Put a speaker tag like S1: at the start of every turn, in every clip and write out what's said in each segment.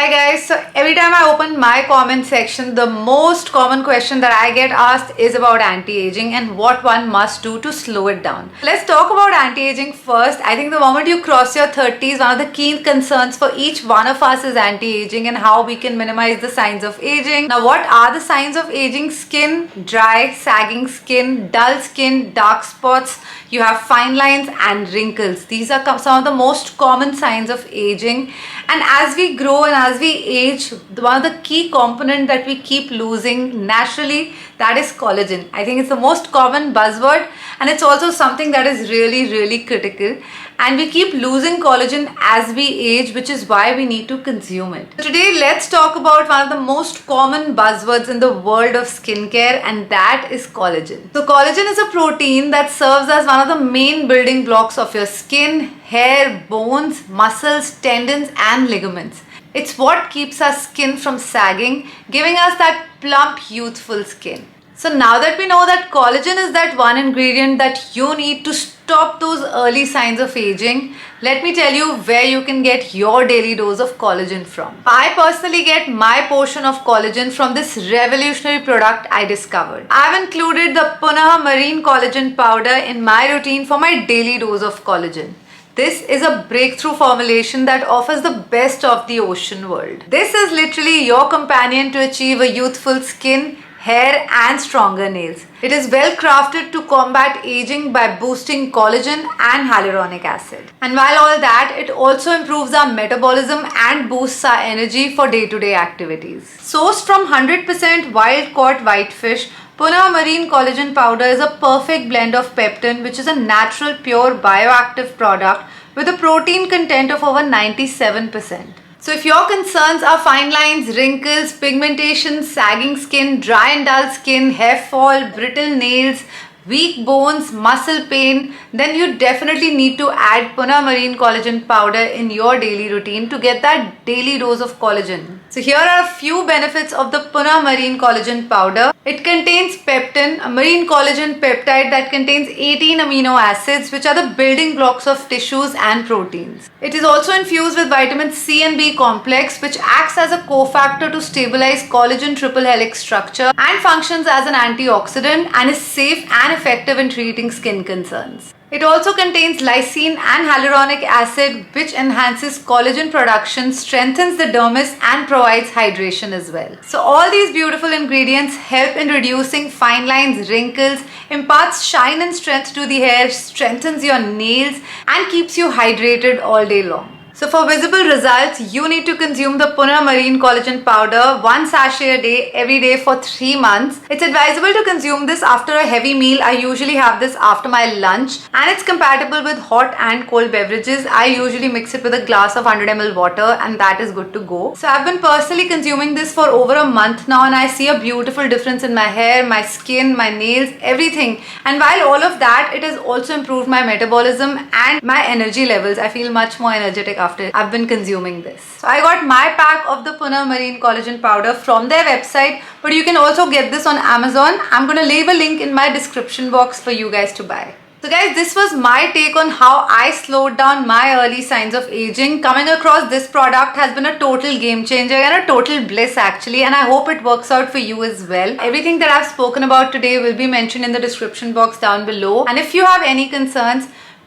S1: Hi guys, so every time I open my comment section, the most common question that I get asked is about anti-aging and what one must do to slow it down. Let's talk about anti-aging first. I think the moment you cross your 30s, one of the key concerns for each one of us is anti-aging and how we can minimize the signs of aging. Now, what are the signs of aging? Skin, dry, sagging skin, dull skin, dark spots, you have fine lines and wrinkles. These are some of the most common signs of aging. And as we grow and as we age, one of the key component that we keep losing naturally, that is collagen. I think it's the most common buzzword and it's also something that is really critical. And we keep losing collagen as we age, which is why we need to consume it. So today, let's talk about one of the most common buzzwords in the world of skincare, and that is collagen. So collagen is a protein that serves as one of the main building blocks of your skin, hair, bones, muscles, tendons, and ligaments. It's what keeps our skin from sagging, giving us that plump, youthful skin. So now that we know that collagen is that one ingredient that you need to stop those early signs of aging, let me tell you where you can get your daily dose of collagen from. I personally get my portion of collagen from this revolutionary product I discovered. I've included the Punah Marine Collagen Powder in my routine for my daily dose of collagen. This is a breakthrough formulation that offers the best of the ocean world. This is literally your companion to achieve a youthful skin, hair and stronger nails. It is well crafted to combat aging by boosting collagen and hyaluronic acid. And while all that, it also improves our metabolism and boosts our energy for day-to-day activities. Sourced from 100% wild-caught whitefish, Punah Marine Collagen Powder is a perfect blend of peptide, which is a natural, pure, bioactive product with a protein content of over 97%. So if your concerns are fine lines, wrinkles, pigmentation, sagging skin, dry and dull skin, hair fall, brittle nails, weak bones, muscle pain, then you definitely need to add Punah Marine Collagen Powder in your daily routine to get that daily dose of collagen. So here are a few benefits of the Punah Marine Collagen Powder. It contains peptin, a marine collagen peptide that contains 18 amino acids, which are the building blocks of tissues and proteins. It is also infused with vitamin C and B complex, which acts as a cofactor to stabilize collagen triple helix structure and functions as an antioxidant and is safe and effective in treating skin concerns. It also contains lysine and hyaluronic acid, which enhances collagen production, strengthens the dermis and provides hydration as well. So all these beautiful ingredients help in reducing fine lines, wrinkles, imparts shine and strength to the hair, strengthens your nails and keeps you hydrated all day long. So for visible results, you need to consume the Punah Marine Collagen Powder 1 sachet a day, every day for 3 months. It's advisable to consume this after a heavy meal. I usually have this after my lunch and it's compatible with hot and cold beverages. I usually mix it with a glass of 100 ml water and that is good to go. So I've been personally consuming this for over a month now and I see a beautiful difference in my hair, my skin, my nails, everything. And while all of that, it has also improved my metabolism and my energy levels. I feel much more energetic after I've been consuming this. So I got my pack of the Punah Marine Collagen Powder from their website, but you can also get this on Amazon. I'm going to leave a link in my description box for you guys to buy. So guys, this was my take on how I slowed down my early signs of aging. Coming across this product has been a total game changer and a total bliss actually, and I hope it works out for you as well. Everything that I've spoken about today will be mentioned in the description box down below. And if you have any concerns,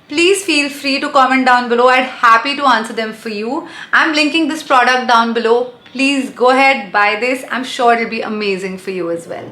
S1: please feel free to comment down below. I'd happy to answer them for you. I'm linking this product down below. Please go ahead, buy this. I'm sure it'll be amazing for you as well.